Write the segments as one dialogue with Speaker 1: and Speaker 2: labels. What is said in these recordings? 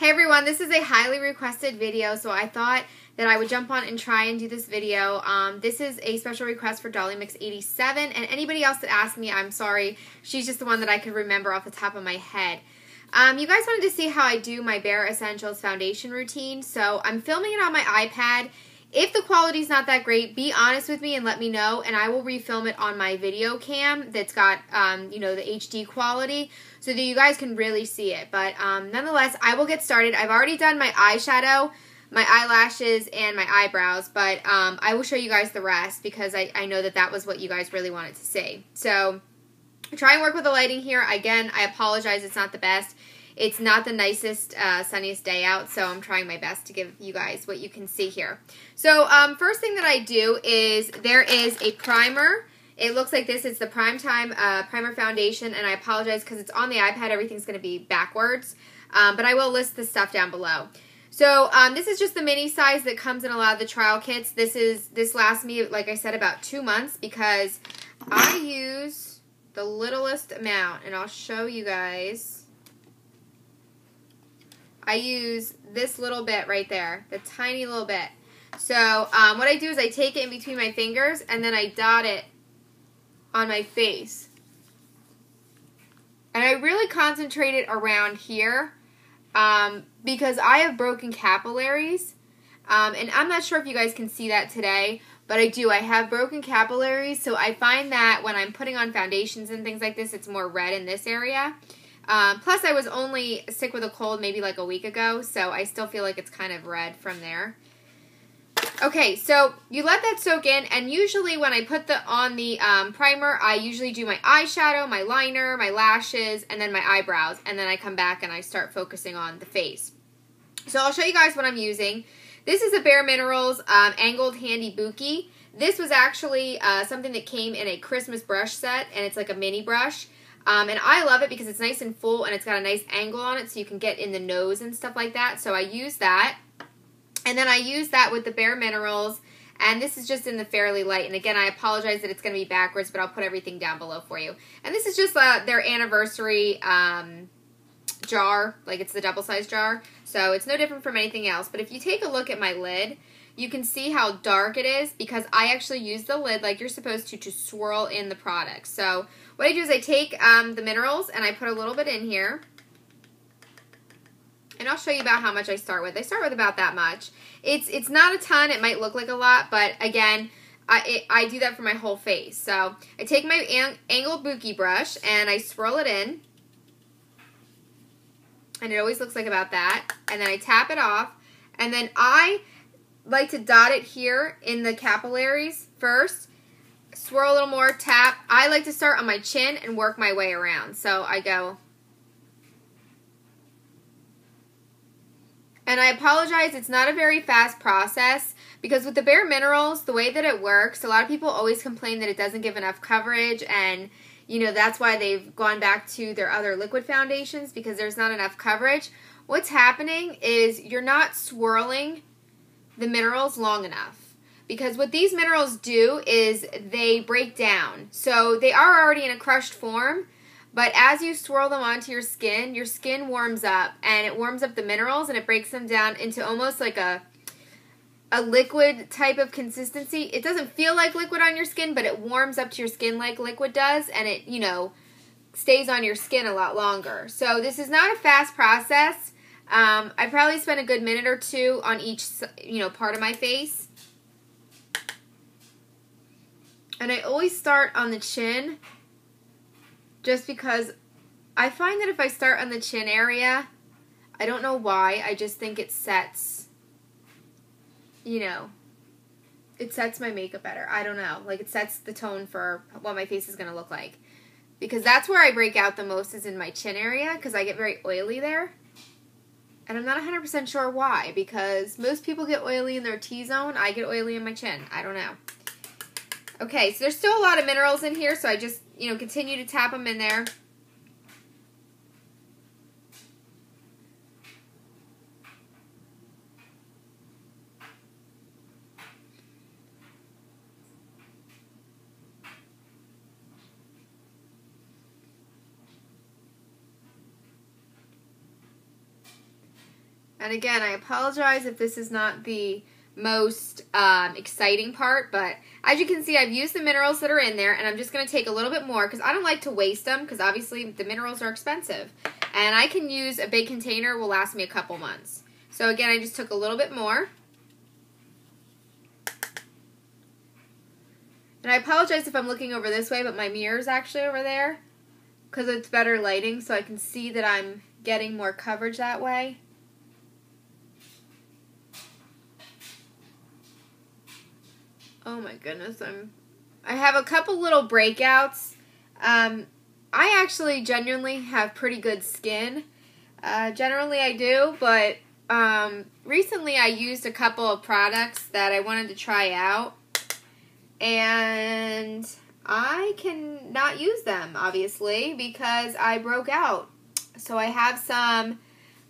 Speaker 1: Hey everyone, this is a highly requested video, so I thought that I would jump on and try and do this video. This is a special request for Dolly Mix 87, and anybody else that asked me, I'm sorry. She's just the one that I could remember off the top of my head. You guys wanted to see how I do my Bare Escentuals foundation routine, so I'm filming it on my iPad. If the quality's not that great, be honest with me and let me know, and I will refilm it on my video cam that's got, you know, the HD quality so that you guys can really see it. But nonetheless, I will get started. I've already done my eyeshadow, my eyelashes, and my eyebrows, but I will show you guys the rest because I know that that was what you guys really wanted to see. So try and work with the lighting here. Again, I apologize, it's not the best. It's not the nicest, sunniest day out, so I'm trying my best to give you guys what you can see here. So, first thing that I do is there is a primer. It looks like this. It's the Primetime Primer Foundation, and I apologize because it's on the iPad. Everything's going to be backwards, but I will list the stuff down below. So, this is just the mini size that comes in a lot of the trial kits. This lasts me, like I said, about 2 months because I use the littlest amount, and I'll show you guys. I use this little bit right there, the tiny little bit. So what I do is I take it in between my fingers and then I dot it on my face. And I really concentrate it around here because I have broken capillaries. And I'm not sure if you guys can see that today, but I do. I have broken capillaries, so I find that when I'm putting on foundations and things like this, it's more red in this area. Plus, I was only sick with a cold maybe like a week ago, so I still feel like it's kind of red from there. Okay, so you let that soak in, and usually when I put on the primer, I usually do my eyeshadow, my liner, my lashes, and then my eyebrows, and then I come back and I start focusing on the face. So I'll show you guys what I'm using. This is a Bare Minerals Angled Handy Buki. This was actually something that came in a Christmas brush set, and it's like a mini brush. And I love it because it's nice and full and it's got a nice angle on it so you can get in the nose and stuff like that. So I use that. And then I use that with the Bare Minerals. And this is just in the Fairly Light. And again, I apologize that it's going to be backwards, but I'll put everything down below for you. And this is just their anniversary jar. Like it's the double-sized jar. So it's no different from anything else. But if you take a look at my lid, you can see how dark it is because I actually use the lid like you're supposed to swirl in the product. So what I do is I take the minerals and I put a little bit in here. And I'll show you about how much I start with. I start with about that much. It's not a ton. It might look like a lot, but again, I do that for my whole face. So I take my angled buki brush and I swirl it in. And it always looks like about that. And then I tap it off. And then I like to dot it here in the capillaries first. Swirl a little more, tap. I like to start on my chin and work my way around. So I go. And I apologize, it's not a very fast process because with the Bare Minerals, the way that it works, a lot of people always complain that it doesn't give enough coverage, and you know that's why they've gone back to their other liquid foundations because there's not enough coverage. What's happening is you're not swirling the minerals long enough. Because what these minerals do is they break down. So they are already in a crushed form, but as you swirl them onto your skin warms up, and it warms up the minerals, and it breaks them down into almost like a liquid type of consistency. It doesn't feel like liquid on your skin, but it warms up to your skin like liquid does, and it, you know, stays on your skin a lot longer. So this is not a fast process. I probably spent a good minute or two on each, you know, part of my face. And I always start on the chin just because I find that if I start on the chin area, I don't know why, I just think it sets, you know, it sets my makeup better. I don't know. Like it sets the tone for what my face is going to look like. Because that's where I break out the most is in my chin area because I get very oily there. And I'm not 100% sure why because most people get oily in their T-zone. I get oily in my chin. I don't know. Okay, so there's still a lot of minerals in here, so I just, you know, continue to tap them in there. And again, I apologize if this is not the most exciting part, but as you can see, I've used the minerals that are in there, and I'm just going to take a little bit more because I don't like to waste them because obviously the minerals are expensive. And I can use a big container, will last me a couple months. So again, I just took a little bit more. And I apologize if I'm looking over this way, but my mirror is actually over there because it's better lighting, so I can see that I'm getting more coverage that way. Oh my goodness, I have a couple little breakouts. I actually genuinely have pretty good skin. Generally I do, but recently I used a couple of products that I wanted to try out, and I cannot use them, obviously, because I broke out. So I have some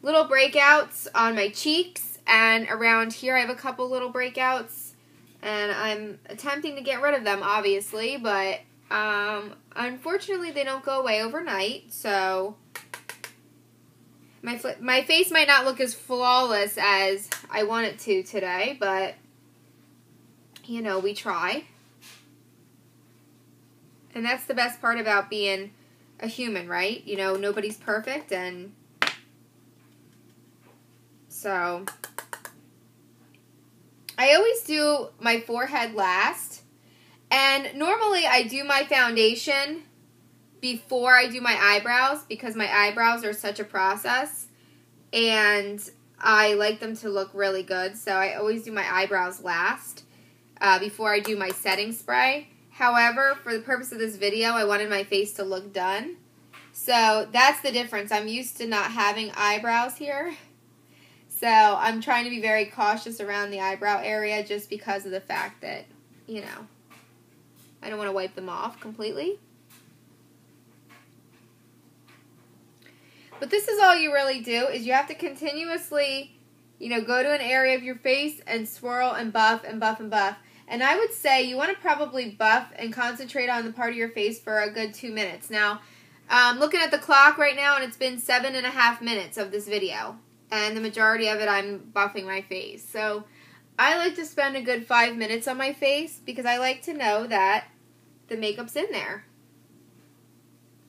Speaker 1: little breakouts on my cheeks, and around here I have a couple little breakouts. And I'm attempting to get rid of them, obviously, but unfortunately they don't go away overnight, so my face might not look as flawless as I want it to today, but, you know, we try. And that's the best part about being a human, right? You know, nobody's perfect, and so I always do my forehead last, and normally I do my foundation before I do my eyebrows because my eyebrows are such a process, and I like them to look really good, so I always do my eyebrows last before I do my setting spray. However, for the purpose of this video, I wanted my face to look done, so that's the difference. I'm used to not having eyebrows here. So I'm trying to be very cautious around the eyebrow area just because of the fact that, you know, I don't want to wipe them off completely. But this is all you really do, is you have to continuously, you know, go to an area of your face and swirl and buff and buff and buff. And I would say you want to probably buff and concentrate on the part of your face for a good 2 minutes. Now, I'm looking at the clock right now, and it's been 7.5 minutes of this video. And the majority of it I'm buffing my face. So I like to spend a good 5 minutes on my face because I like to know that the makeup's in there.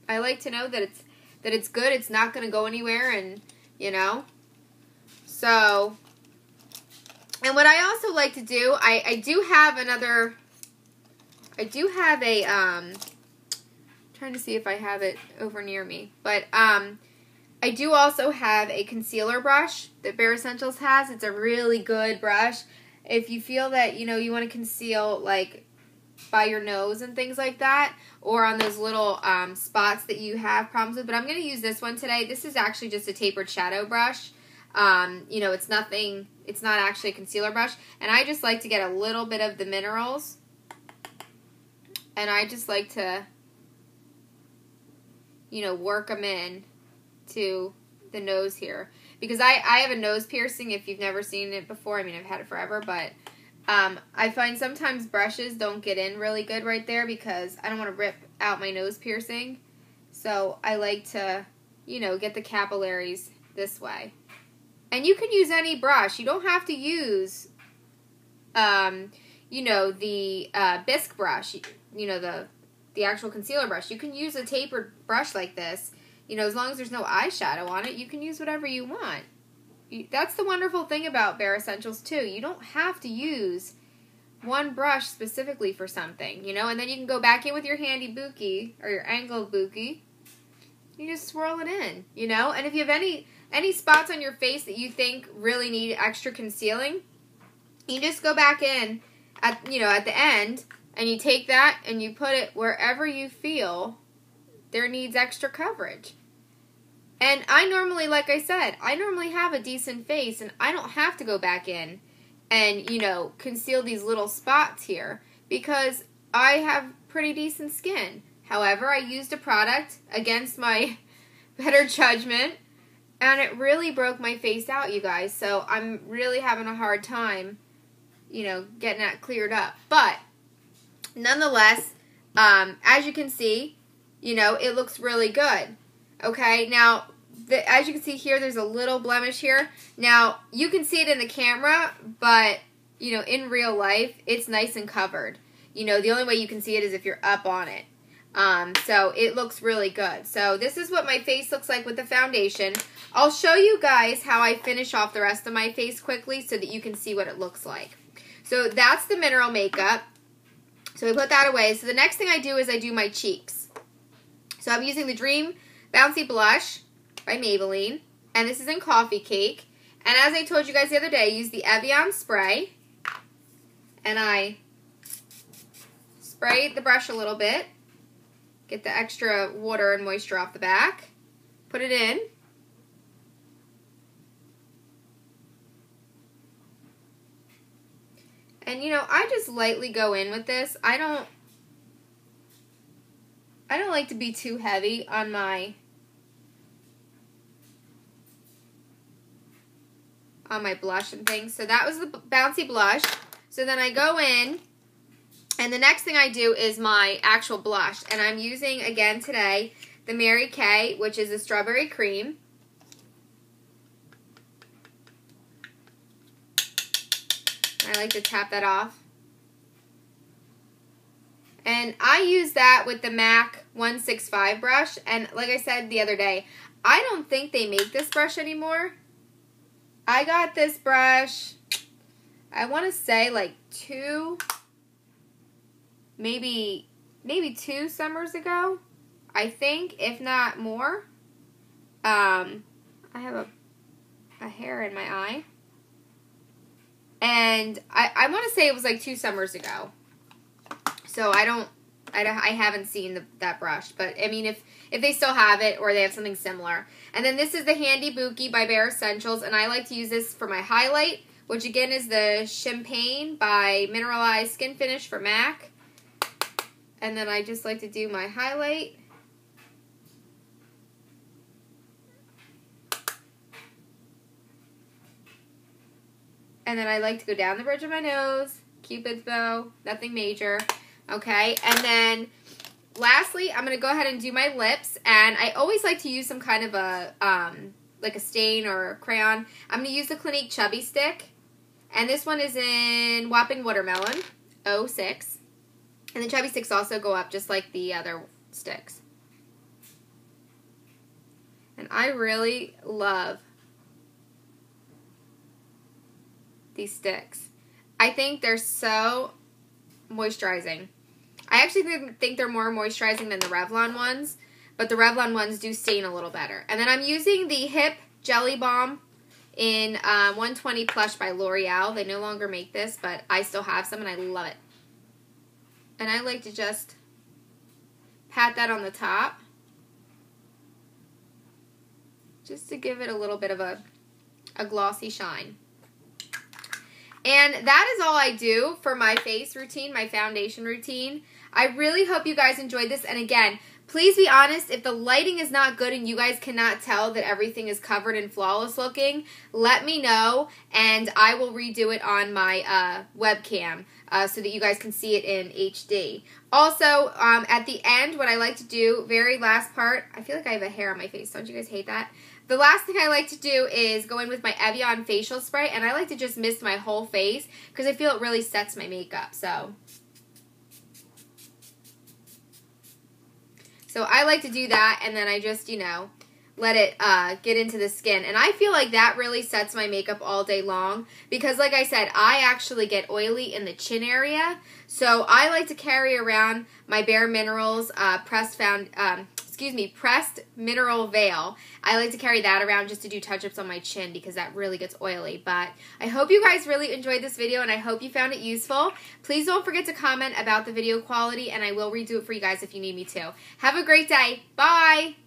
Speaker 1: I like to know that it's good, it's not going to go anywhere, and, you know. So, and what I also like to do, I do have a, trying to see if I have it over near me, but, I do also have a concealer brush that Bare Escentuals has. It's a really good brush. If you feel that, you know, you want to conceal, like, by your nose and things like that, or on those little spots that you have problems with. But I'm going to use this one today. This is actually just a tapered shadow brush. You know, it's not actually a concealer brush. And I just like to get a little bit of the minerals. And I just like to, you know, work them in to the nose here, because I have a nose piercing. If you've never seen it before, I mean, I've had it forever, but I find sometimes brushes don't get in really good right there because I don't want to rip out my nose piercing, so I like to, you know, get the capillaries this way. And you can use any brush. You don't have to use you know, the bisque brush, you know, the actual concealer brush. You can use a tapered brush like this. You know, as long as there's no eyeshadow on it, you can use whatever you want. That's the wonderful thing about Bare Escentuals, too. You don't have to use one brush specifically for something, you know, and then you can go back in with your handy buki, or your angled buki. You just swirl it in, you know, and if you have any spots on your face that you think really need extra concealing, you just go back in at, you know, at the end, and you take that and you put it wherever you feel there needs extra coverage. And I normally, like I said, I normally have a decent face, and I don't have to go back in and, you know, conceal these little spots here because I have pretty decent skin. However, I used a product against my better judgment, and it really broke my face out, you guys. So I'm really having a hard time, you know, getting that cleared up. But nonetheless, as you can see, you know, it looks really good. Okay, now as you can see here, there's a little blemish here. Now, you can see it in the camera, but, you know, in real life, it's nice and covered. You know, the only way you can see it is if you're up on it. So it looks really good. So this is what my face looks like with the foundation. I'll show you guys how I finish off the rest of my face quickly so that you can see what it looks like. So that's the mineral makeup. So I put that away. So the next thing I do is I do my cheeks. So I'm using the Dream Bouncy Blush by Maybelline. And this is in Coffee Cake. And as I told you guys the other day, I use the Evian spray. And I spray the brush a little bit. Get the extra water and moisture off the back. Put it in. And, you know, I just lightly go in with this. I don't like to be too heavy on my blush and things. So that was the Bouncy Blush. So then I go in, and the next thing I do is my actual blush. And I'm using, again today, the Mary Kay, which is a strawberry cream. I like to tap that off. And I use that with the MAC 165 brush. And like I said the other day, I don't think they make this brush anymore. I got this brush, I want to say like maybe 2 summers ago, I think, if not more. I have a hair in my eye. And I want to say it was like 2 summers ago. So I haven't seen that brush. But, I mean, if they still have it or they have something similar. And then this is the Handy Buki by Escentuals. And I like to use this for my highlight, which again is the Champagne by Mineralized Skin Finish for MAC. And then I just like to do my highlight. And then I like to go down the bridge of my nose, Cupid's bow, nothing major. Okay, and then lastly, I'm going to go ahead and do my lips. And I always like to use some kind of a, like a stain or a crayon. I'm going to use the Clinique Chubby Stick. And this one is in Whopping Watermelon, 06. And the Chubby Sticks also go up just like the other sticks. And I really love these sticks. I think they're so moisturizing. I actually think they're more moisturizing than the Revlon ones, but the Revlon ones do stain a little better. And then I'm using the Hip Jelly Balm in 120 Plush by L'Oreal. They no longer make this, but I still have some and I love it. And I like to just pat that on the top, just to give it a little bit of a glossy shine. And that is all I do for my face routine, my foundation routine. I really hope you guys enjoyed this. And again, please be honest, if the lighting is not good and you guys cannot tell that everything is covered and flawless looking, let me know and I will redo it on my webcam so that you guys can see it in HD. Also, at the end, what I like to do, very last part, I feel like I have a hair on my face. Don't you guys hate that? The last thing I like to do is go in with my Evian facial spray, and I like to just mist my whole face because I feel it really sets my makeup. So I like to do that, and then I just, you know, let it get into the skin. And I feel like that really sets my makeup all day long because, like I said, I actually get oily in the chin area. So I like to carry around my Bare Minerals pressed mineral veil. I like to carry that around just to do touch-ups on my chin because that really gets oily. But I hope you guys really enjoyed this video and I hope you found it useful. Please don't forget to comment about the video quality and I will redo it for you guys if you need me to. Have a great day. Bye!